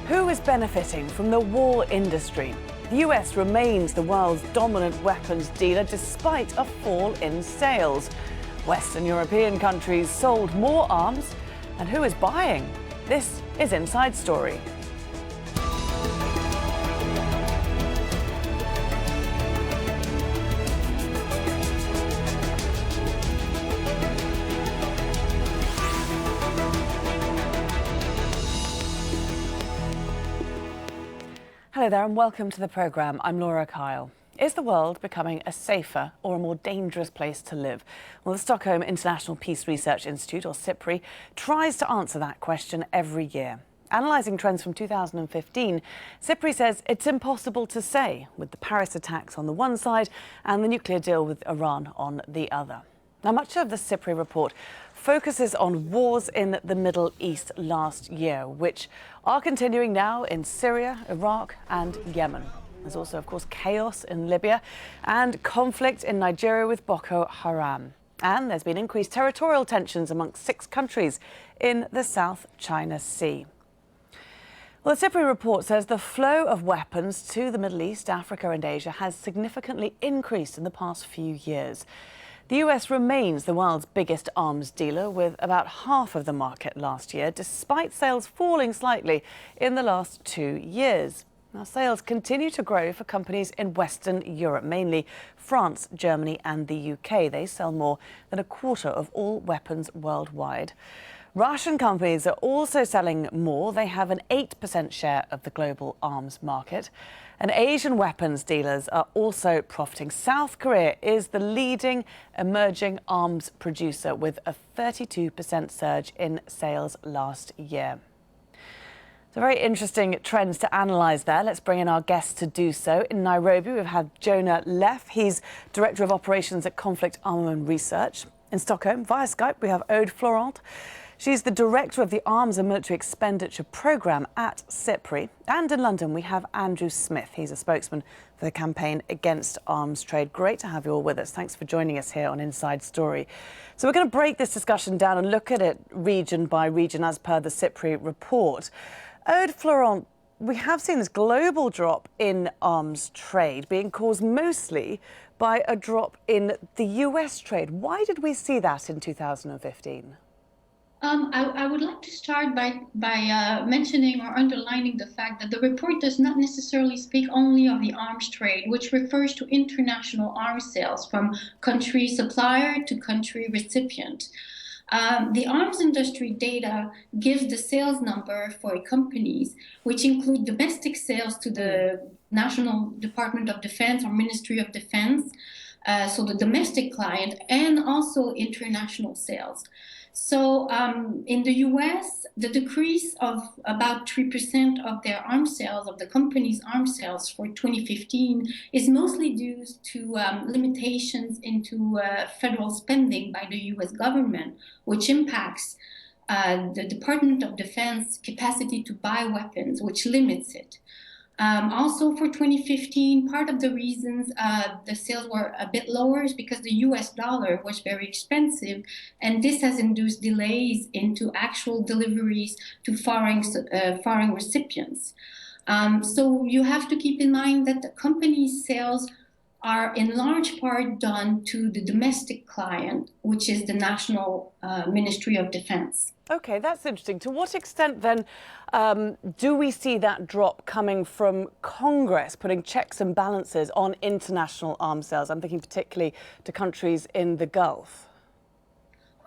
Who is benefiting from the war industry? The US remains the world's dominant weapons dealer despite a fall in sales. Western European countries sold more arms. And who is buying? This is Inside Story. Hello there and welcome to the programme. I'm Laura Kyle. Is the world becoming a safer or a more dangerous place to live? Well, the Stockholm International Peace Research Institute, or SIPRI, tries to answer that question every year. Analysing trends from 2015, SIPRI says it's impossible to say, with the Paris attacks on the one side and the nuclear deal with Iran on the other. Now, much of the SIPRI report focuses on wars in the Middle East last year, which are continuing now in Syria, Iraq and Yemen. There's also, of course, chaos in Libya and conflict in Nigeria with Boko Haram. And there's been increased territorial tensions amongst 6 countries in the South China Sea. Well, the SIPRI report says the flow of weapons to the Middle East, Africa and Asia has significantly increased in the past few years. The US remains the world's biggest arms dealer, with about half of the market last year, despite sales falling slightly in the last 2 years. Now, sales continue to grow for companies in Western Europe, mainly France, Germany and the UK. They sell more than a quarter of all weapons worldwide. Russian companies are also selling more. They have an 8% share of the global arms market. And Asian weapons dealers are also profiting. South Korea is the leading emerging arms producer, with a 32% surge in sales last year. So very interesting trends to analyse there. Let's bring in our guests to do so. In Nairobi, we've had Jonah Leff. He's Director of Operations at Conflict Armament Research. In Stockholm, via Skype, we have Aude Florent. She's the Director of the Arms and Military Expenditure Programme at SIPRI. And in London, we have Andrew Smith. He's a spokesman for the campaign against arms trade. Great to have you all with us. Thanks for joining us here on Inside Story. So we're going to break this discussion down and look at it region by region as per the SIPRI report. Aude Florent, we have seen this global drop in arms trade being caused mostly by a drop in the US trade. Why did we see that in 2015? I would like to start by mentioning or underlining the fact that the report does not necessarily speak only of the arms trade, which refers to international arms sales from country supplier to country recipient. The arms industry data gives the sales number for companies, which include domestic sales to the National Department of Defense or Ministry of Defense, so the domestic client, and also international sales. So in the US, the decrease of about 3% of their arms sales, of the company's arms sales for 2015, is mostly due to limitations into federal spending by the US government, which impacts the Department of Defense capacity to buy weapons, which limits it. Also for 2015, part of the reasons the sales were a bit lower is because the US dollar was very expensive, and this has induced delays into actual deliveries to foreign recipients. So you have to keep in mind that the company's sales are in large part done to the domestic client, which is the National Ministry of Defense. OK, that's interesting. To what extent, then, do we see that drop coming from Congress putting checks and balances on international arms sales? I'm thinking particularly to countries in the Gulf.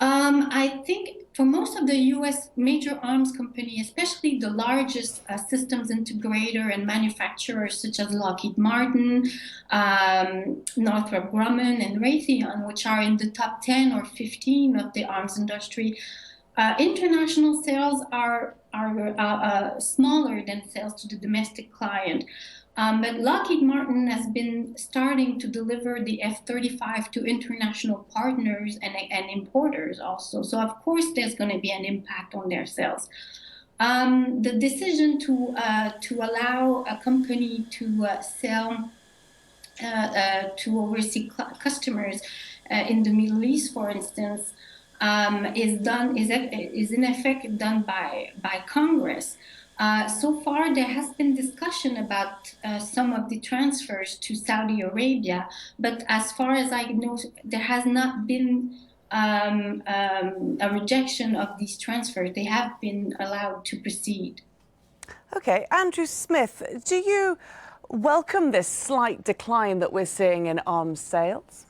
I think for most of the U.S. major arms companies, especially the largest systems integrator and manufacturers such as Lockheed Martin, Northrop Grumman, and Raytheon, which are in the top 10 or 15 of the arms industry, international sales are smaller than sales to the domestic client. But Lockheed Martin has been starting to deliver the F-35 to international partners and importers also. So, of course, there's going to be an impact on their sales. The decision to allow a company to sell to overseas customers in the Middle East, for instance, is in effect done by Congress. So far, there has been discussion about some of the transfers to Saudi Arabia, but as far as I know, there has not been a rejection of these transfers. They have been allowed to proceed. Okay, Andrew Smith, do you welcome this slight decline that we're seeing in arms sales?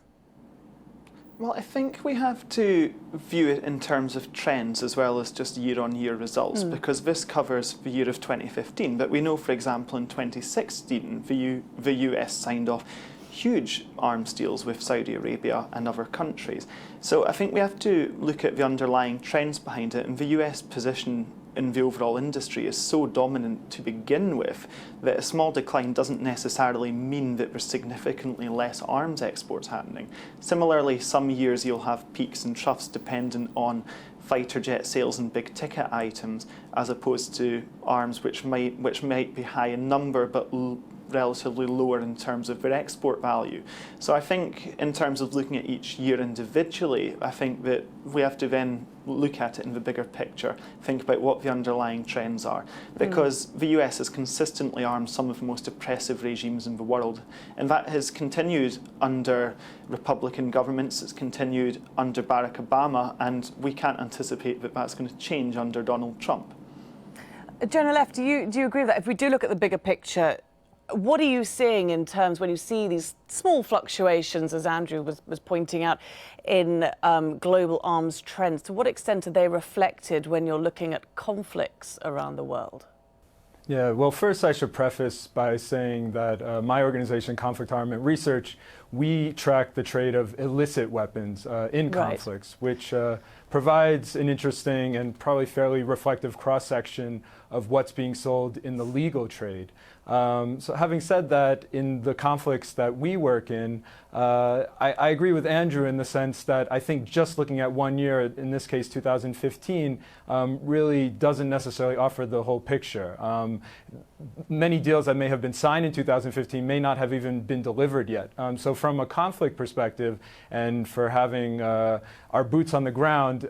Well, I think we have to view it in terms of trends as well as just year-on-year results, because this covers the year of 2015. But we know, for example, in 2016, the US signed off huge arms deals with Saudi Arabia and other countries. So I think we have to look at the underlying trends behind it, and the US position in the overall industry is so dominant to begin with that a small decline doesn't necessarily mean that there's significantly less arms exports happening. Similarly, some years you'll have peaks and troughs dependent on fighter jet sales and big ticket items, as opposed to arms which might be high in number but relatively lower in terms of their export value. So I think in terms of looking at each year individually, I think that we have to then look at it in the bigger picture, think about what the underlying trends are. Because the US has consistently armed some of the most oppressive regimes in the world, and that has continued under Republican governments, it's continued under Barack Obama, and we can't anticipate that that's going to change under Donald Trump. General F, do you agree that if we do look at the bigger picture, what are you seeing in terms, when you see these small fluctuations, as Andrew was pointing out, in global arms trends? To what extent are they reflected when you're looking at conflicts around the world? Yeah, well, first I should preface by saying that my organization, Conflict Armament Research, we track the trade of illicit weapons in conflicts, which provides an interesting and probably fairly reflective cross-section of what's being sold in the legal trade. So having said that, in the conflicts that we work in, I agree with Andrew in the sense that I think just looking at 1 year, in this case 2015, really doesn't necessarily offer the whole picture. Many deals that may have been signed in 2015 may not have even been delivered yet. So from a conflict perspective, and for having our boots on the ground,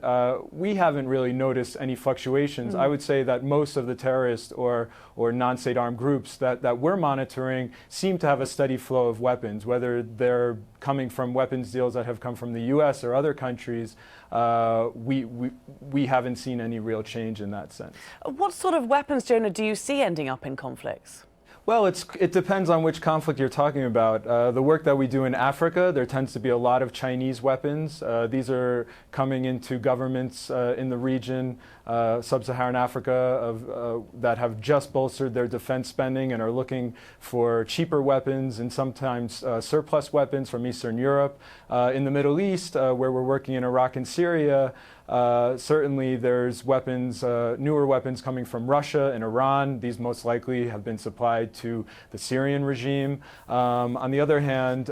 we haven't really noticed any fluctuations. I would say that most of the terrorist or non-state armed groups that we're monitoring seem to have a steady flow of weapons, whether they're coming from weapons deals that have come from the US or other countries. We haven't seen any real change in that sense. What sort of weapons, Jonah, do you see ending up in conflicts? Well, it depends on which conflict you're talking about. The work that we do in Africa, there tends to be a lot of Chinese weapons. These are coming into governments in the region, sub-Saharan Africa, that have just bolstered their defense spending and are looking for cheaper weapons and sometimes surplus weapons from Eastern Europe. In the Middle East, where we're working in Iraq and Syria, certainly there's weapons, newer weapons coming from Russia and Iran. These most likely have been supplied to the Syrian regime. On the other hand,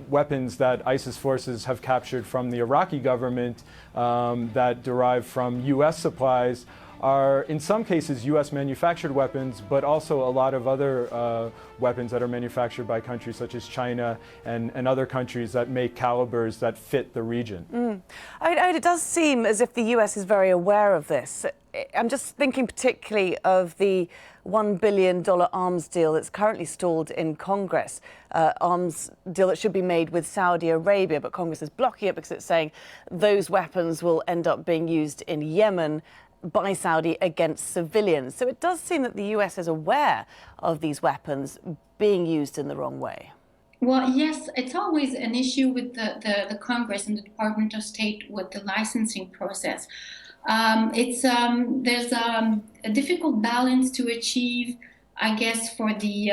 weapons that ISIS forces have captured from the Iraqi government that derive from US supplies are in some cases US manufactured weapons, but also a lot of other weapons that are manufactured by countries such as China and other countries that make calibers that fit the region. It does seem as if the US is very aware of this. I'm just thinking particularly of the $1 billion arms deal that's currently stalled in Congress, arms deal that should be made with Saudi Arabia, but Congress is blocking it because it's saying those weapons will end up being used in Yemen by Saudi against civilians. So it does seem that the US is aware of these weapons being used in the wrong way. Well, yes, it's always an issue with the Congress and the Department of State with the licensing process. There's a difficult balance to achieve, I guess, for the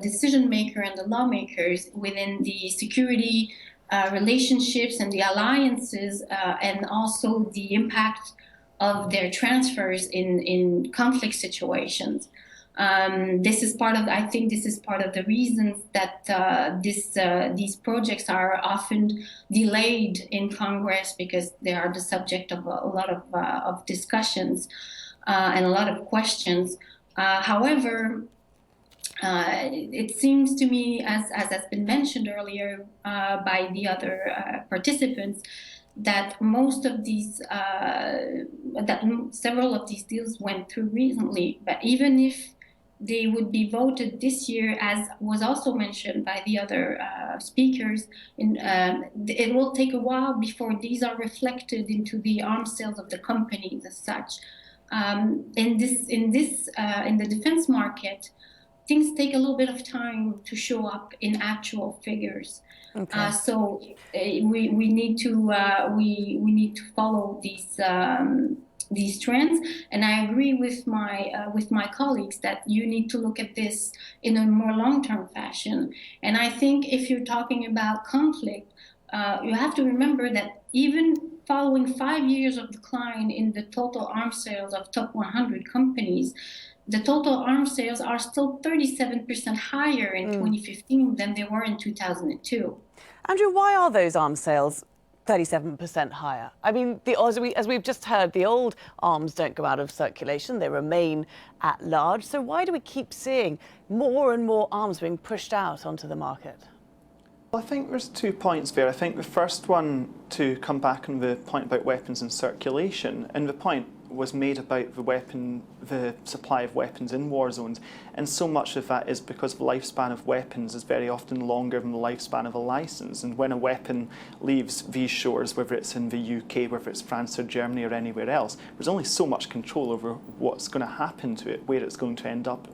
decision maker and the lawmakers within the security relationships and the alliances, and also the impact of their transfers in conflict situations. This is part of, I think this is part of the reasons that these projects are often delayed in Congress, because they are the subject of a lot of discussions and a lot of questions. However, it seems to me, as has been mentioned earlier by the other participants, that most of these, several of these deals went through recently. But even if they would be voted this year, as was also mentioned by the other speakers, it will take a while before these are reflected into the arms sales of the companies as such. In the defense market, things take a little bit of time to show up in actual figures. Okay. So we need to follow these trends, and I agree with my colleagues that you need to look at this in a more long-term fashion. And I think if you're talking about conflict, you have to remember that even following 5 years of decline in the total arms sales of top 100 companies, the total arms sales are still 37% higher in 2015 than they were in 2002. Andrew, why are those arms sales 37% higher? I mean, as we've just heard, the old arms don't go out of circulation, they remain at large. So why do we keep seeing more and more arms being pushed out onto the market? Well, I think there's 2 points there. I think the first one, to come back on the point about weapons in circulation, and the point was made about the supply of weapons in war zones, and so much of that is because the lifespan of weapons is very often longer than the lifespan of a license. And when a weapon leaves these shores, whether it's in the UK, whether it's France or Germany or anywhere else, there's only so much control over what's going to happen to it, where it's going to end up,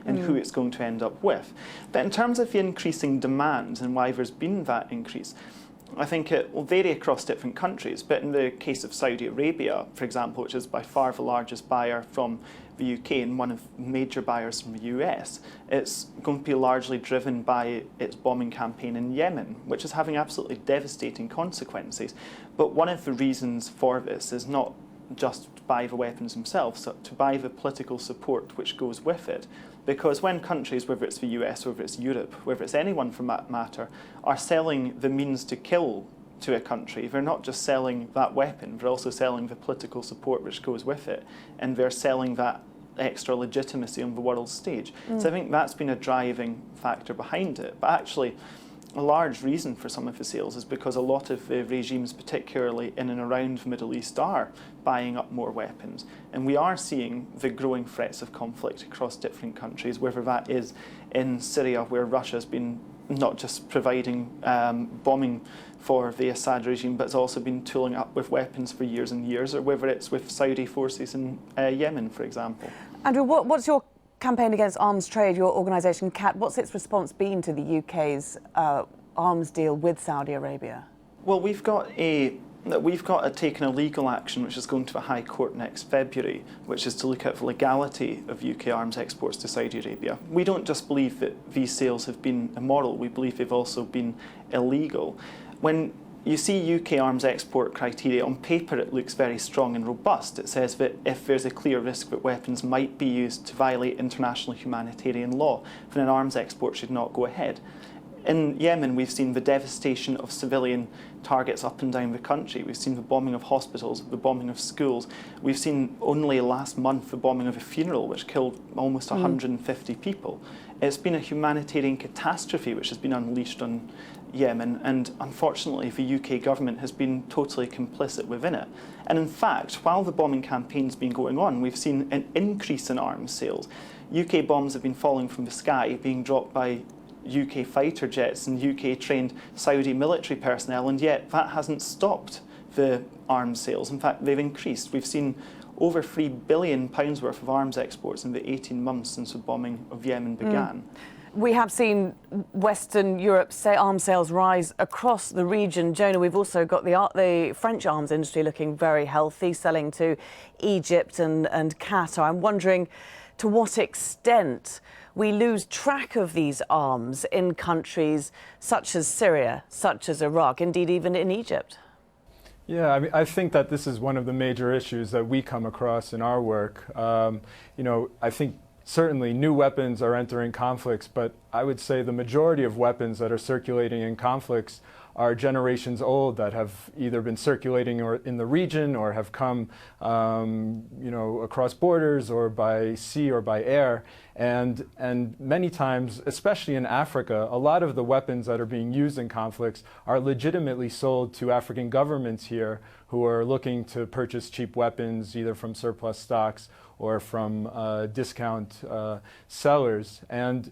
and who it's going to end up with. But in terms of the increasing demand and why there's been that increase, I think it will vary across different countries. But in the case of Saudi Arabia, for example, which is by far the largest buyer from the UK and one of the major buyers from the US, it's going to be largely driven by its bombing campaign in Yemen, which is having absolutely devastating consequences. But one of the reasons for this is not just to buy the weapons themselves, but to buy the political support which goes with it. Because when countries, whether it's the US, whether it's Europe, whether it's anyone for that matter, are selling the means to kill to a country, they're not just selling that weapon, they're also selling the political support which goes with it, and they're selling that extra legitimacy on the world stage. So I think that's been a driving factor behind it. But actually, a large reason for some of the sales is because a lot of the regimes, particularly in and around the Middle East, are buying up more weapons. And we are seeing the growing threats of conflict across different countries, whether that is in Syria, where Russia's been not just providing bombing for the Assad regime, but it's also been tooling up with weapons for years and years, or whether it's with Saudi forces in Yemen, for example. Andrew, what's your campaign against arms trade, your organisation CAT, what's its response been to the UK's arms deal with Saudi Arabia? Well, we've got taken a legal action which is going to the High Court next February, which is to look at the legality of UK arms exports to Saudi Arabia. We don't just believe that these sales have been immoral, we believe they've also been illegal. When you see UK arms export criteria, on paper it looks very strong and robust. It says that if there's a clear risk that weapons might be used to violate international humanitarian law, then an arms export should not go ahead. In Yemen, we've seen the devastation of civilian targets up and down the country. We've seen the bombing of hospitals, the bombing of schools. We've seen only last month the bombing of a funeral, which killed almost 150 people. It's been a humanitarian catastrophe which has been unleashed on Yemen, and unfortunately the UK government has been totally complicit within it. And in fact, while the bombing campaign's been going on, we've seen an increase in arms sales. UK bombs have been falling from the sky, being dropped by UK fighter jets and UK trained Saudi military personnel, and yet that hasn't stopped the arms sales. In fact, they've increased. We've seen over £3 billion worth of arms exports in the 18 months since the bombing of Yemen began. We have seen Western Europe's arms sales rise across the region. Jonah, we've also got the French arms industry looking very healthy, selling to Egypt and Qatar. I'm wondering to what extent we lose track of these arms in countries such as Syria, such as Iraq, indeed even in Egypt. Yeah, I mean, I think that this is one of the major issues that we come across in our work. I think certainly new weapons are entering conflicts, but I would say the majority of weapons that are circulating in conflicts are generations old that have either been circulating or in the region or have come across borders or by sea or by air. And many times, especially in Africa, a lot of the weapons that are being used in conflicts are legitimately sold to African governments here who are looking to purchase cheap weapons either from surplus stocks or from discount sellers. And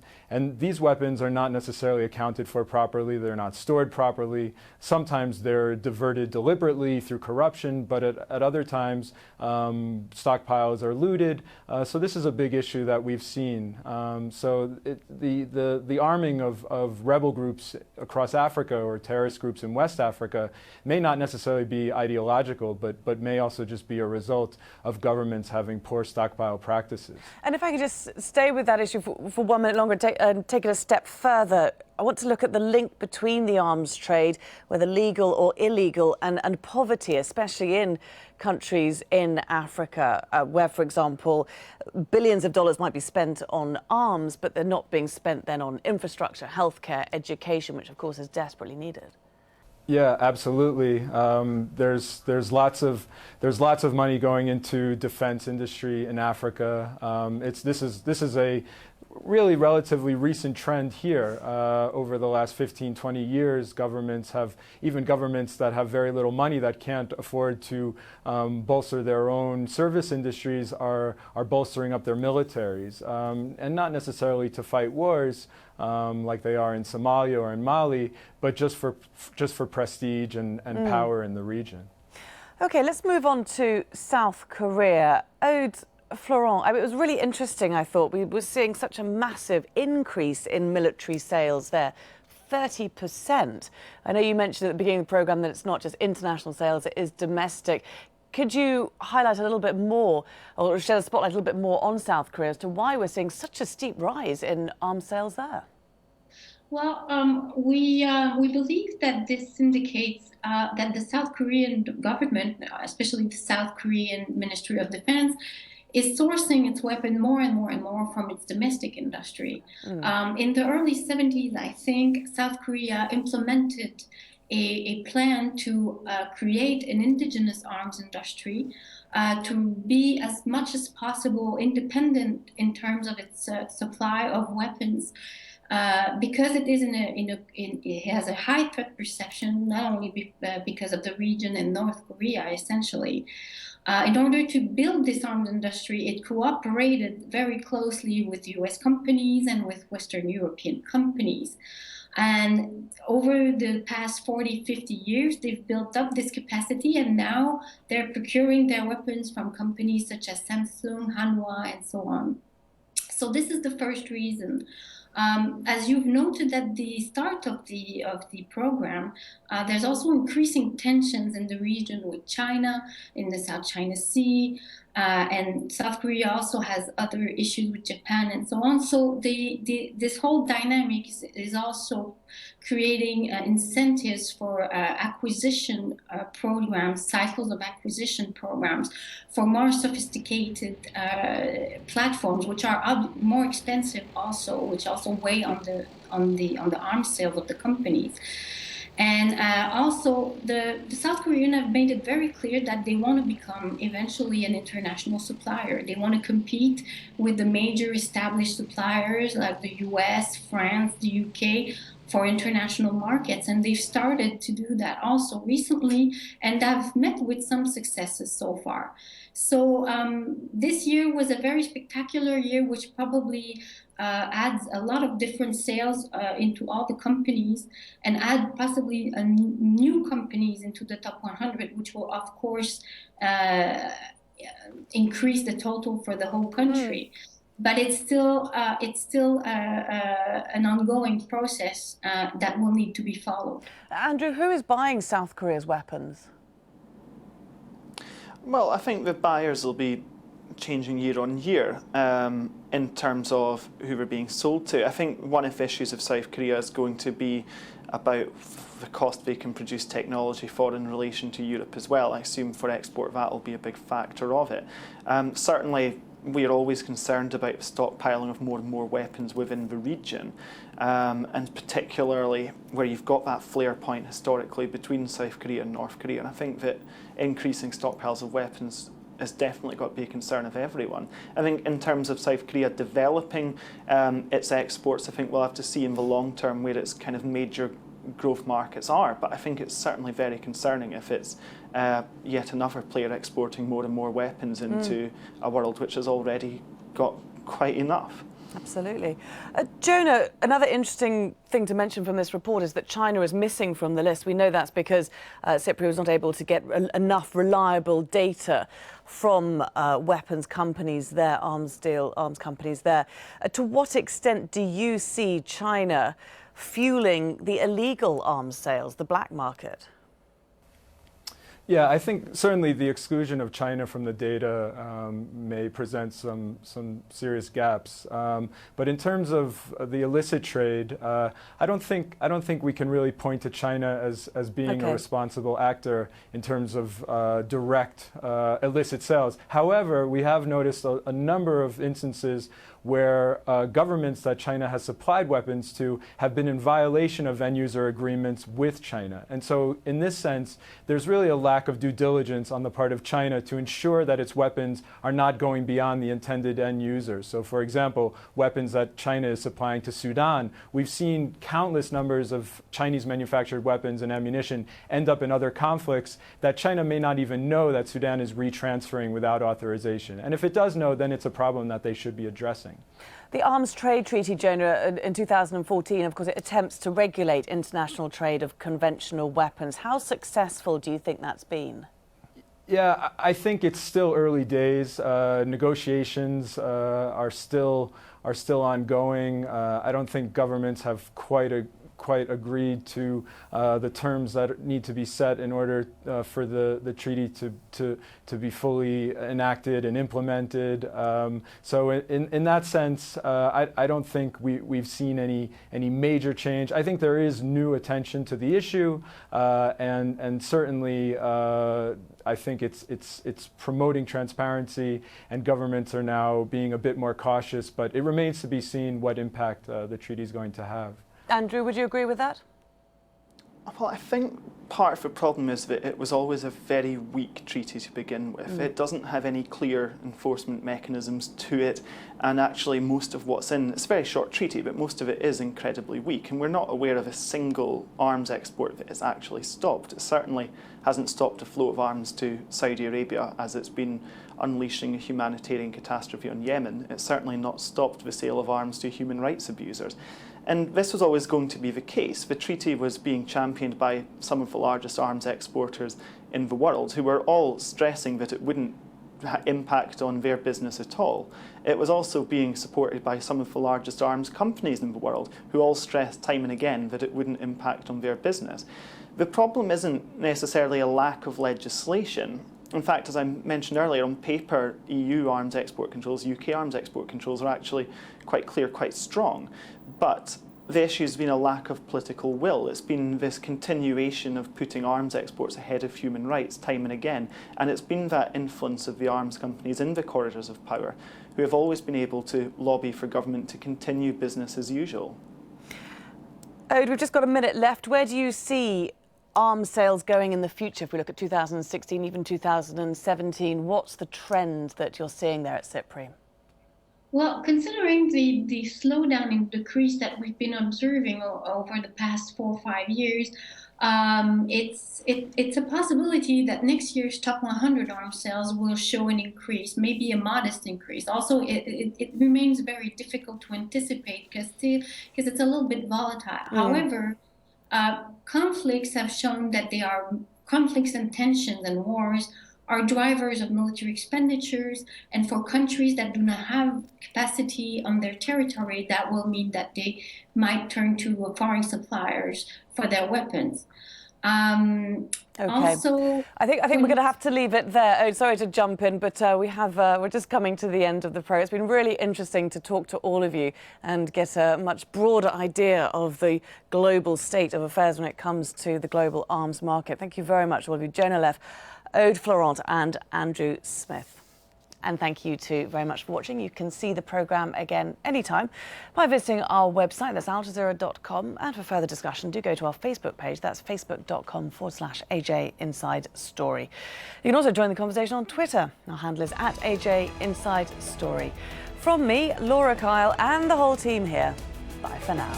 these weapons are not necessarily accounted for properly, they're not stored properly. Sometimes they're diverted deliberately through corruption, but at other times stockpiles are looted. So this is a big issue that we've seen. The arming of rebel groups across Africa or terrorist groups in West Africa may not necessarily be ideological, but may also just be a result of governments having poor stockpile practices. And if I could just stay with that issue for 1 minute longer and take it a step further, I want to look at the link between the arms trade, whether legal or illegal, and poverty, especially in countries in Africa, where, for example, billions of dollars might be spent on arms, but they're not being spent then on infrastructure, healthcare, education, which of course is desperately needed. Yeah, absolutely. There's lots of money going into defense industry in Africa. This is a really relatively recent trend here. Over the last 15, 20 years, even governments that have very little money that can't afford to bolster their own service industries are bolstering up their militaries, and not necessarily to fight wars like they are in Somalia or in Mali, but just for prestige and power in the region. Okay, let's move on to South Korea. Aude, Florent, it was really interesting, I thought. We were seeing such a massive increase in military sales there, 30%. I know you mentioned at the beginning of the programme that it's not just international sales, it is domestic. Could you highlight a little bit more, or shed a spotlight a little bit more on South Korea as to why we're seeing such a steep rise in arms sales there? Well, we believe that this indicates that the South Korean government, especially the South Korean Ministry of Defense, is sourcing its weapon more and more and more from its domestic industry. In the early 70s, I think, South Korea implemented a plan to create an indigenous arms industry to be as much as possible independent in terms of its supply of weapons. Because it is it has a high threat perception, not only because of the region and North Korea, essentially. In order to build this arms industry, it cooperated very closely with US companies and with Western European companies. And over the past 40, 50 years, they've built up this capacity, and now they're procuring their weapons from companies such as Samsung, Hanwha, and so on. So this is the first reason. As you've noted at the start of the program, there's also increasing tensions in the region with China, in the South China Sea, and South Korea also has other issues with Japan and so on. So this whole dynamic is also creating incentives for acquisition programs, cycles of acquisition programs for more sophisticated platforms, which are more expensive also, which also weigh on the arms sales of the companies. And also, the South Koreans have made it very clear that they want to become eventually an international supplier. They want to compete with the major established suppliers like the US, France, the UK for international markets. And they've started to do that also recently, and have met with some successes so far. So this year was a very spectacular year, which probably adds a lot of different sales into all the companies, and add possibly new companies into the top 100, which will of course increase the total for the whole country. But it's still an ongoing process that will need to be followed. Andrew, who is buying South Korea's weapons? Well, I think the buyers will be changing year on year in terms of who we're being sold to. I think one of the issues of South Korea is going to be about the cost they can produce technology for in relation to Europe as well. I assume for export that will be a big factor of it. Certainly we're always concerned about stockpiling of more and more weapons within the region, and particularly where you've got that flare point historically between South Korea and North Korea. And I think that increasing stockpiles of weapons has definitely got to be a concern of everyone. I think in terms of South Korea developing its exports, I think we'll have to see in the long term where its kind of major growth markets are, but I think it's certainly very concerning if it's yet another player exporting more and more weapons into a world which has already got quite enough. Absolutely. Jonah, another interesting thing to mention from this report is that China is missing from the list. We know that's because Cypri was not able to get enough reliable data from weapons companies there, arms companies there. To what extent do you see China fueling the illegal arms sales, the black market? Yeah, I think certainly the exclusion of China from the data may present some serious gaps. But in terms of the illicit trade, I don't think we can really point to China as being a responsible actor in terms of direct illicit sales. However, we have noticed a number of instances where governments that China has supplied weapons to have been in violation of end user agreements with China. And so in this sense, there's really a lack of due diligence on the part of China to ensure that its weapons are not going beyond the intended end users. So for example, weapons that China is supplying to Sudan, we've seen countless numbers of Chinese manufactured weapons and ammunition end up in other conflicts that China may not even know that Sudan is retransferring without authorization. And if it does know, then it's a problem that they should be addressing. The Arms Trade Treaty, Jonah, in 2014, of course, it attempts to regulate international trade of conventional weapons. How successful do you think that's been? Yeah, I think it's still early days. Negotiations are still ongoing. I don't think governments have quite agreed to the terms that need to be set in order for the treaty to be fully enacted and implemented. So in that sense, I don't think we've seen any major change. I think there is new attention to the issue, and certainly I think it's promoting transparency, and governments are now being a bit more cautious. But it remains to be seen what impact the treaty is going to have. Andrew, would you agree with that? Well, I think part of the problem is that it was always a very weak treaty to begin with. It doesn't have any clear enforcement mechanisms to it, and actually most of what's in, it's a very short treaty, but most of it is incredibly weak, and we're not aware of a single arms export that is actually stopped. It certainly hasn't stopped the flow of arms to Saudi Arabia as it's been unleashing a humanitarian catastrophe on Yemen. It's certainly not stopped the sale of arms to human rights abusers. And this was always going to be the case. The treaty was being championed by some of the largest arms exporters in the world, who were all stressing that it wouldn't impact on their business at all. It was also being supported by some of the largest arms companies in the world, who all stressed time and again that it wouldn't impact on their business. The problem isn't necessarily a lack of legislation. In fact, as I mentioned earlier, on paper, EU arms export controls, UK arms export controls are actually quite clear, quite strong. But the issue has been a lack of political will. It's been this continuation of putting arms exports ahead of human rights time and again. And it's been that influence of the arms companies in the corridors of power who have always been able to lobby for government to continue business as usual. Ode, we've just got a minute left. Where do you see arms sales going in the future? If we look at 2016, even 2017, what's the trend that you're seeing there at Cypri? Well, considering the slowdown and decrease that we've been observing over the past 4 or 5 years, it's a possibility that next year's top 100 arms sales will show an increase, maybe a modest increase. Also, it remains very difficult to anticipate because it's a little bit volatile. However, conflicts have shown that conflicts and tensions and wars are drivers of military expenditures, and for countries that do not have capacity on their territory, that will mean that they might turn to foreign suppliers for their weapons. Okay. Also, I think we're going to have to leave it there. Oh, sorry to jump in, but we're just coming to the end of the program. It's been really interesting to talk to all of you and get a much broader idea of the global state of affairs when it comes to the global arms market. Thank you very much, all of you. Jonah Leff, Aude Florent and Andrew Smith. And thank you too very much for watching. You can see the programme again anytime by visiting our website, that's aljazeera.com. And for further discussion, do go to our Facebook page, that's facebook.com/AJ Inside Story. You can also join the conversation on Twitter. Our handle is @AJ Inside Story. From me, Laura Kyle, and the whole team here, bye for now.